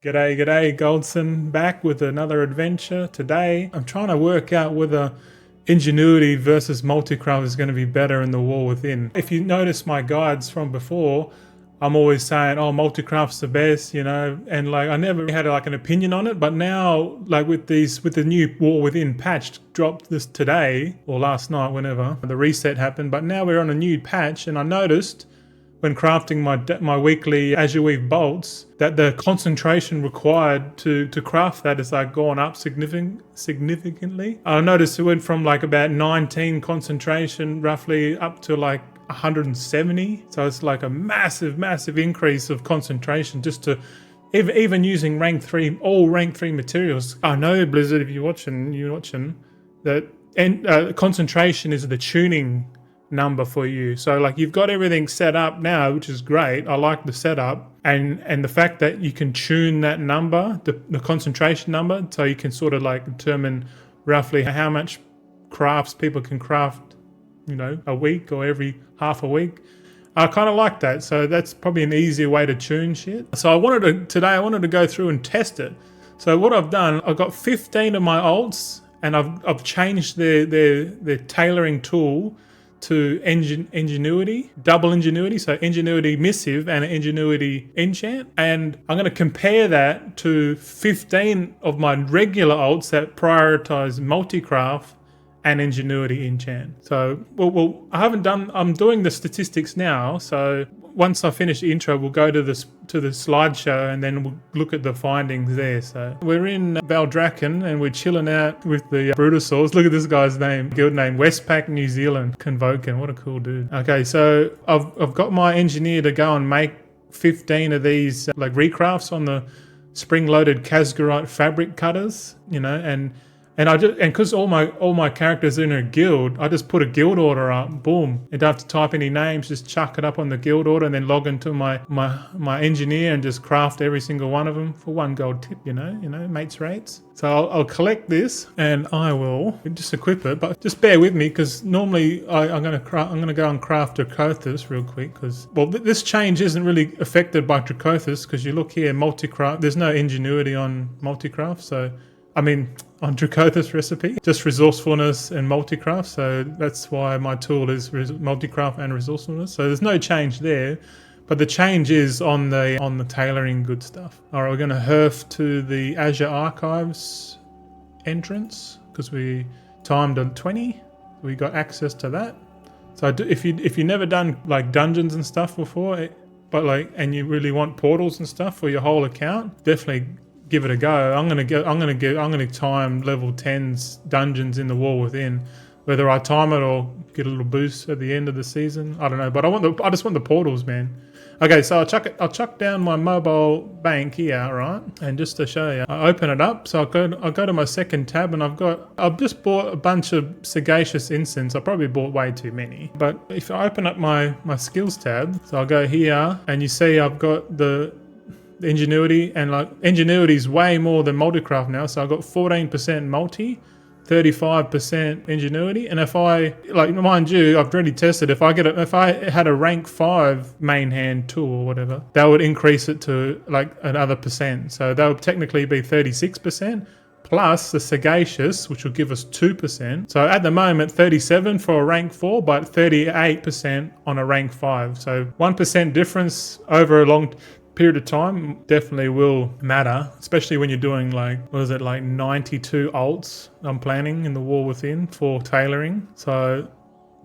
G'day, g'day, Goldson, back with another adventure. Today, I'm trying to work out whether Ingenuity versus Multicraft is going to be better in the war within. If you notice my guides from before, I'm always saying, oh, Multicraft's the best, you know, and like I never had like an opinion on it, but now like with the new war within patch dropped this today or last night, whenever the reset happened, but now we're on a new patch and I noticed when crafting my weekly Azure Weave bolts that the concentration required to craft that is like gone up significantly. I noticed it went from like about 19 concentration roughly up to like 170. So it's like a massive increase of concentration just to even using rank 3, all rank 3 materials. I know, Blizzard, if you're watching that concentration is the tuning number for you. So like you've got everything set up now, which is great. I like the setup and the fact that you can tune that number, the concentration number, so you can sort of like determine roughly how much crafts people can craft, you know, a week or every half a week. I kind of like that. So that's probably an easier way to tune shit. So today I wanted to go through and test it. So what I've done, I've got 15 of my alts and I've changed their tailoring tool to Ingenuity, double Ingenuity, so Ingenuity Missive and Ingenuity Enchant. And I'm going to compare that to 15 of my regular alts that prioritize Multicraft and Ingenuity Enchant. So, I'm doing the statistics now, so once I finish the intro, we'll go to the slideshow and then we'll look at the findings there. So we're in Valdracken and we're chilling out with the Brutosaurs. Look at this guy's name, guild name, Westpac New Zealand, Convoken. What a cool dude. Okay, so I've got my engineer to go and make 15 of these like recrafts on the spring-loaded Casgarite fabric cutters, you know, and because all my characters are in a guild, I just put a guild order up, boom. You don't have to type any names, just chuck it up on the guild order and then log into my engineer and just craft every single one of them for 1 gold tip, you know, mates rates. So I'll collect this and I will just equip it, but just bear with me because normally I'm gonna go and craft Dracothus real quick because this change isn't really affected by Dracothus because you look here, Multicraft. There's no Ingenuity on Multicraft, so. I mean, on Dracothus recipe, just resourcefulness and Multicraft. So that's why my tool is Multicraft and resourcefulness. So there's no change there, but the change is on the tailoring good stuff. All right, we're going to herf to the Azure Archives entrance because we timed on 20. We got access to that. So if you never done like dungeons and stuff before, and you really want portals and stuff for your whole account, definitely give it a go. I'm gonna time level 10's dungeons in the war within. Whether I time it or get a little boost at the end of the season, I don't know. But I just want the portals, man. Okay, so I'll chuck down my mobile bank here, right? And just to show you, I open it up. So I'll go to my second tab, and I've just bought a bunch of Sagacious Incense. I probably bought way too many. But if I open up my skills tab, so I'll go here, and you see I've got the Ingenuity, and like Ingenuity is way more than Multicraft now, so I've got 14% multi, 35% Ingenuity, and if I mind you, I've already tested. If I had a rank 5 main hand tool or whatever, that would increase it to like another percent. So that would technically be 36%. Plus the Sagacious, which will give us 2%. So at the moment, 37 for a rank 4, but 38% on a rank 5. So 1% difference over a long period of time definitely will matter, especially when you're doing like 92 alts I'm planning in the war within for tailoring. So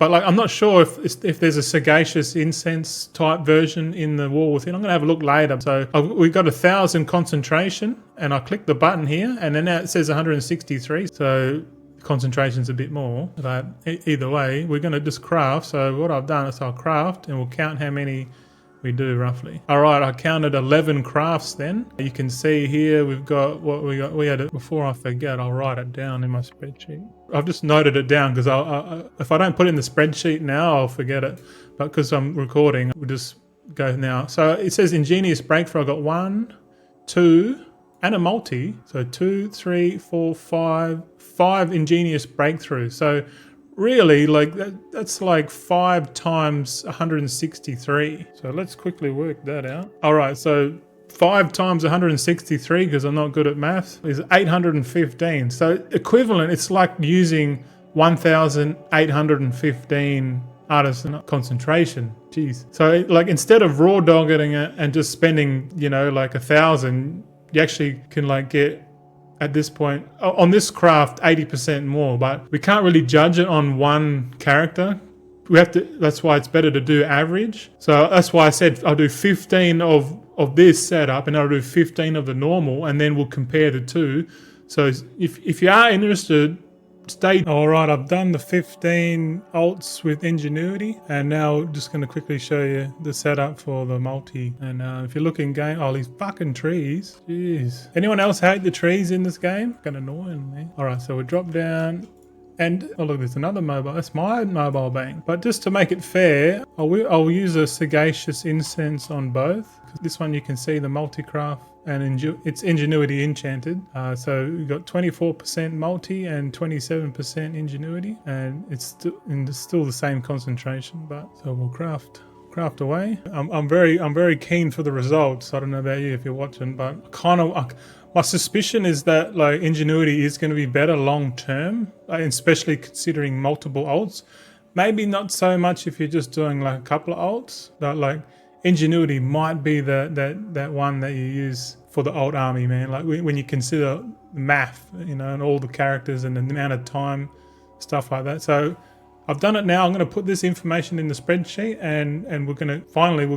but like I'm not sure if there's a Sagacious Incense type version in the war within. I'm gonna have a look later. So we got 1,000 concentration and I click the button here and then now it says 163, so concentration's a bit more, but either way we're gonna just craft. So what I've done is I'll craft and we'll count how many we do roughly. All right, I counted 11 crafts then. You can see here we've got what we got. We had it before I forget, I'll write it down in my spreadsheet. I've just noted it down because if I don't put it in the spreadsheet now, I'll forget it. But because I'm recording, we'll just go now. So it says Ingenious Breakthrough. I got 1, 2, and a multi. So 2, 3, 4, 5 Ingenious Breakthroughs. So really, like that's like 5 times 163. So let's quickly work that out. All right, so 5 times 163, because I'm not good at math, is 815. So equivalent, it's like using 1,815 artisan concentration. Jeez. So like instead of raw dogging it and just spending, you know, like 1,000, you actually can like get, at this point on this craft, 80% more. But we can't really judge it on one character. We have to, that's why it's better to do average. So that's why I said I'll do 15 of this setup and I'll do 15 of the normal, and then we'll compare the two. So if you are interested, stay. All right, I've done the 15 alts with Ingenuity, and now just going to quickly show you the setup for the multi. And if you look in game, oh, these fucking trees. Jeez. Anyone else hate the trees in this game? Kind of annoying, man. All right, so we drop down. And oh look, there's another mobile. That's my mobile bank. But just to make it fair, I'll use a sagacious incense on both. This one you can see the Multicraft, and it's Ingenuity enchanted. So we've got 24% multi and 27% Ingenuity, and it's still the same concentration. But so we'll craft away. I'm very keen for the results. I don't know about you if you're watching, but my suspicion is that like Ingenuity is going to be better long term, especially considering multiple alts. Maybe not so much if you're just doing like a couple of alts, but like Ingenuity might be that one that you use for the alt army, man. Like when you consider math, you know, and all the characters and the amount of time, stuff like that. So I've done it now. I'm going to put this information in the spreadsheet, and we'll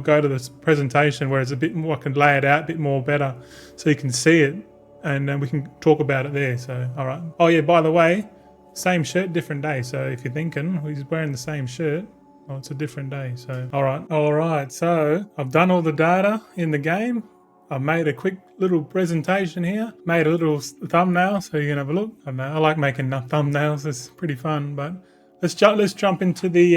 go to this presentation where it's a bit more, I can lay it out a bit more better so you can see it, and then we can talk about it there. So, all right. Oh yeah, by the way, same shirt, different day. So if you're thinking he's wearing the same shirt, oh, it's a different day. So, all right. So I've done all the data in the game. I've made a quick little presentation here, made a little thumbnail so you can have a look. I know, I like making thumbnails. It's pretty fun, but let's jump into the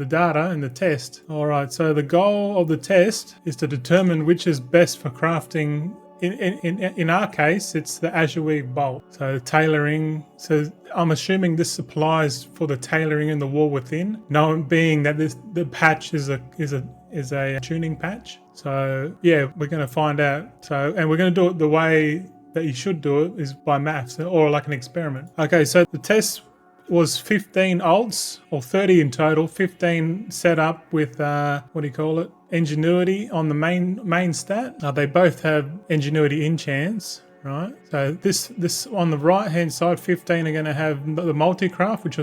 data and the test. All right. So the goal of the test is to determine which is best for crafting. In our case, it's the Azure Weave bolt. So tailoring. So I'm assuming this applies for the tailoring in the wall within, knowing being that the patch is a tuning patch. So yeah, we're going to find out. So, and we're going to do it the way that you should do it, is by maths or like an experiment. Okay. So the test was 15 alts, or 30 in total. 15 set up with Ingenuity on the main stat. They both have Ingenuity enchants, right? So this on the right hand side, 15 are going to have the Multicraft, which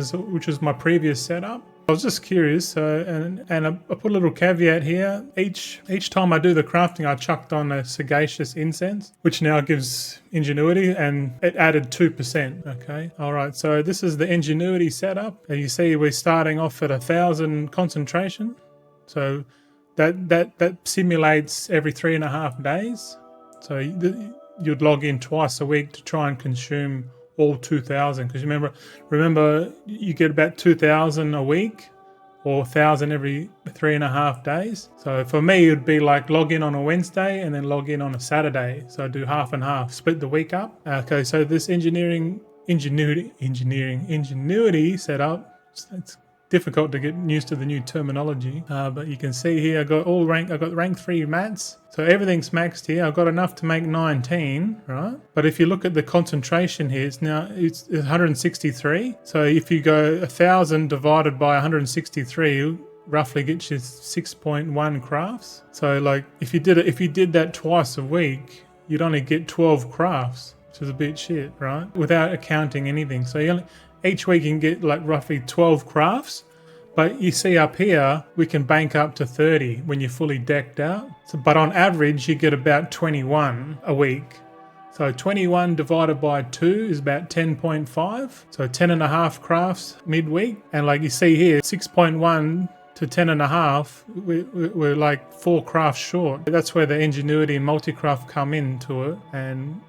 was my previous setup. I was just curious, and I put a little caveat here. Each time I do the crafting, I chucked on a sagacious incense, which now gives Ingenuity, and it added 2%. Okay, all right. So this is the Ingenuity setup, and you see we're starting off at 1,000 concentration. So that simulates every 3.5 days. So you'd log in twice a week to try and consume all 2,000, because remember you get about 2,000 a week, or 1,000 every 3.5 days. So for me, it would be like log in on a Wednesday and then log in on a Saturday. So I do half and half, split the week up. Okay, so this Ingenuity setup, it's difficult to get used to the new terminology, but you can see here I got rank 3 mats, so everything's maxed here. I've got enough to make 19, right? But if you look at the concentration here, it's 163. So if you go 1,000 divided by 163, roughly gets you 6.1 crafts. So like if you did that twice a week, you'd only get 12 crafts, which is a bit shit, right? Without accounting anything. So each week you can get like roughly 12 crafts, but you see up here we can bank up to 30 when you're fully decked out. But on average you get about 21 a week. So 21 divided by 2 is about 10.5. So 10.5 crafts midweek. And like you see here, 6.1 to 10.5, we're like 4 crafts short. That's where the Ingenuity and Multicraft come into it. And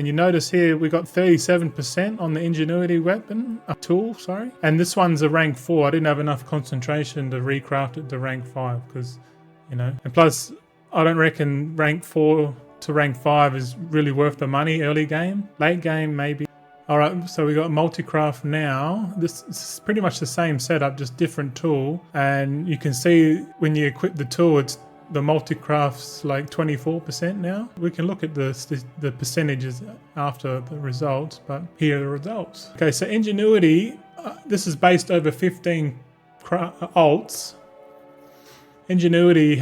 you notice here we got 37% on the Ingenuity tool, and this one's a rank 4. I didn't have enough concentration to recraft it to rank 5, because, and plus I don't reckon rank 4 to rank 5 is really worth the money early game. Late game maybe. All right, so we got Multicraft now. This is pretty much the same setup, just different tool, and you can see when you equip the tool, it's the Multicraft's like 24% now. We can look at the percentages after the results, but here are the results. Okay, so Ingenuity, this is based over 15 alts. Ingenuity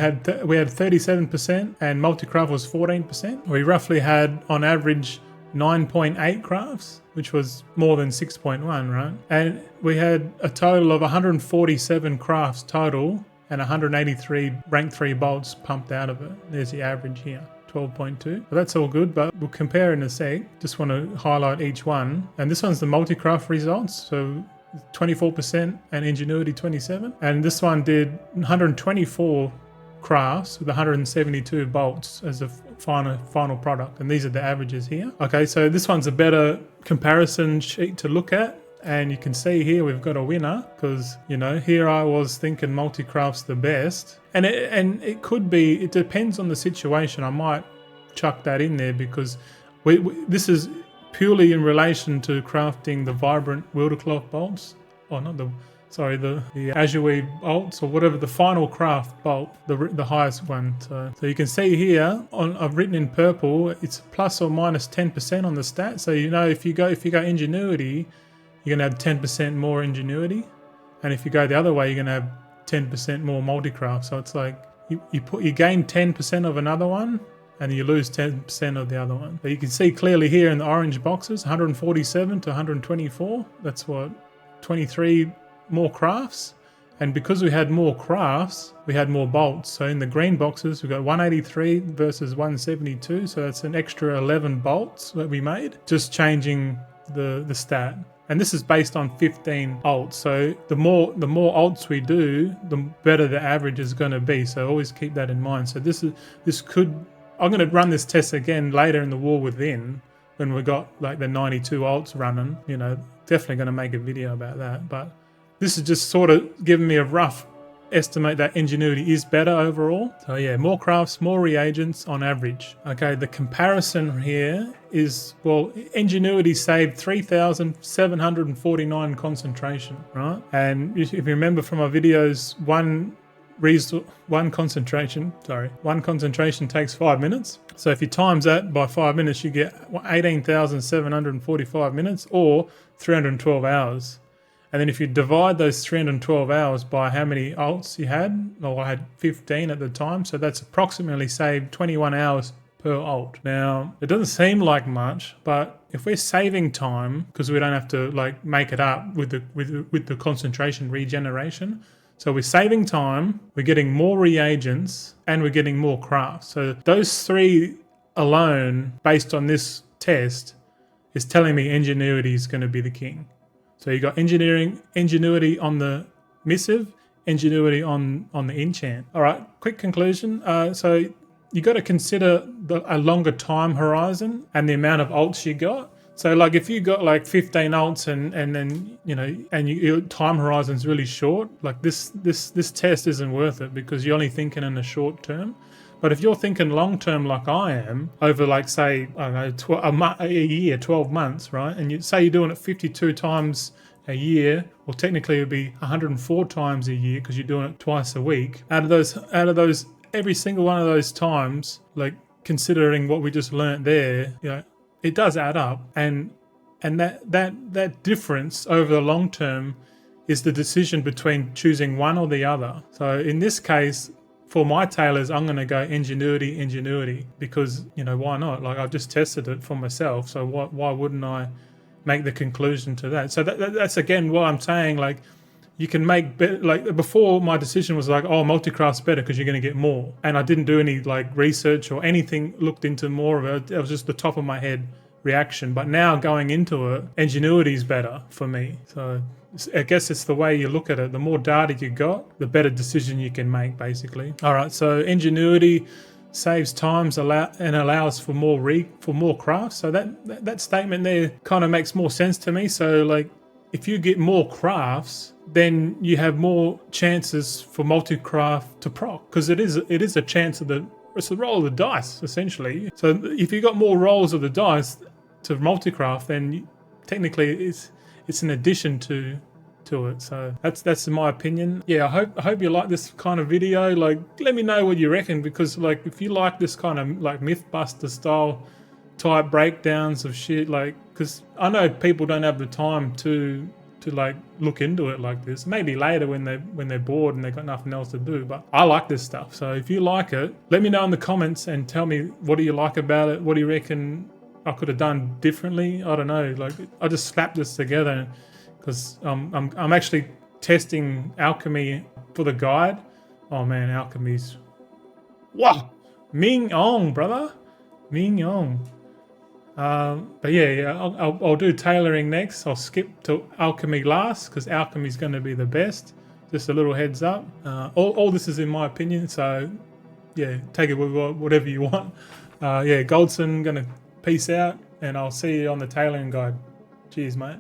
we had 37% and Multicraft was 14%. We roughly had on average 9.8 crafts, which was more than 6.1, right? And we had a total of 147 crafts total and 183 rank 3 bolts pumped out of it. There's the average here, 12.2. Well, that's all good, but we'll compare in a sec. Just want to highlight each one. And this one's the Multicraft results. So 24% and Ingenuity 27. And this one did 124 crafts with 172 bolts as a final product. And these are the averages here. Okay, so this one's a better comparison sheet to look at. And you can see here we've got a winner because, you know, here I was thinking Multicraft's the best. And it could be, it depends on the situation. I might chuck that in there because this is purely in relation to crafting the vibrant Wildercloth bolts. Oh, not the, sorry, the Azure bolts or whatever, the final craft bolt, the highest one. So you can see here, I've written in purple, it's plus or minus 10% on the stat. So, you know, if you go Ingenuity, you're going to have 10% more Ingenuity. And if you go the other way, you're going to have 10% more Multicraft. So it's like you gain 10% of another one and you lose 10% of the other one. But you can see clearly here in the orange boxes, 147 to 124. That's what, 23 more crafts. And because we had more crafts, we had more bolts. So in the green boxes, we got 183 versus 172. So that's an extra 11 bolts that we made, just changing the stat. And this is based on 15 alts. So the more alts we do, the better the average is going to be. So always keep that in mind. So I'm going to run this test again later in the War Within when we got like the 92 alts running. You know, definitely going to make a video about that. But this is just sort of giving me a rough estimate that Ingenuity is better overall. So yeah, more crafts, more reagents on average. Okay, the comparison here is, well, Ingenuity saved 3,749 concentration, right? And if you remember from our videos, one concentration takes 5 minutes. So if you times that by 5 minutes, you get 18,745 minutes or 312 hours. And then if you divide those 312 hours by how many alts you had, well, I had 15 at the time, so that's approximately saved 21 hours per alt. Now, it doesn't seem like much, but if we're saving time, because we don't have to like make it up with the concentration regeneration, so we're saving time, we're getting more reagents, and we're getting more crafts. So those three alone, based on this test, is telling me Ingenuity is going to be the king. So you got Ingenuity on the missive, Ingenuity on the enchant. All right, quick conclusion. So you got to consider a longer time horizon and the amount of alts you got. So like if you got like 15 alts and then, you know, and your time horizon's really short, like this test isn't worth it because you're only thinking in the short term. But if you're thinking long term like I am, over like say, I don't know, a year, 12 months, right? And you say you're doing it 52 times a year, well technically it would be 104 times a year because you're doing it twice a week. Out of those, every single one of those times, like considering what we just learnt there, you know, it does add up. And that difference over the long term is the decision between choosing one or the other. So in this case, for my tailors, I'm going to go Ingenuity because, you know, why not? Like I've just tested it for myself. So why wouldn't I make the conclusion to that? So that's again what I'm saying. Like you can make better, like before my decision was like, oh, Multicraft's better because you're going to get more. And I didn't do any like research or anything, looked into more of it. It was just the top of my head reaction. But now going into it, Ingenuity is better for me. So I guess it's the way you look at it. The more data you got, the better decision you can make, basically. All right, so Ingenuity saves times and allows for more crafts. So that statement there kind of makes more sense to me. So like, if you get more crafts, then you have more chances for Multicraft to proc because it is a chance of it's the roll of the dice essentially. So if you got more rolls of the dice to Multicraft, then technically it's an addition to to it. So that's my opinion. Yeah, I hope you like this kind of video. Like, let me know what you reckon, because like if you like this kind of like Mythbuster style type breakdowns of shit, like, because I know people don't have the time to like look into it like this. Maybe later when they're bored and they've got nothing else to do. But I like this stuff. So if you like it, let me know in the comments and tell me, what do you like about it? What do you reckon I could have done differently? I don't know. Like, I just slapped this together because I'm actually testing alchemy for the guide. Oh man, alchemy's wow, Ming Ong, brother, Ming Ong. But yeah, I'll do tailoring next. I'll skip to alchemy last because alchemy is going to be the best. Just a little heads up. All this is in my opinion, so yeah, take it with whatever you want. Yeah, Goldson, gonna peace out, and I'll see you on the tailoring guide. Cheers, mate.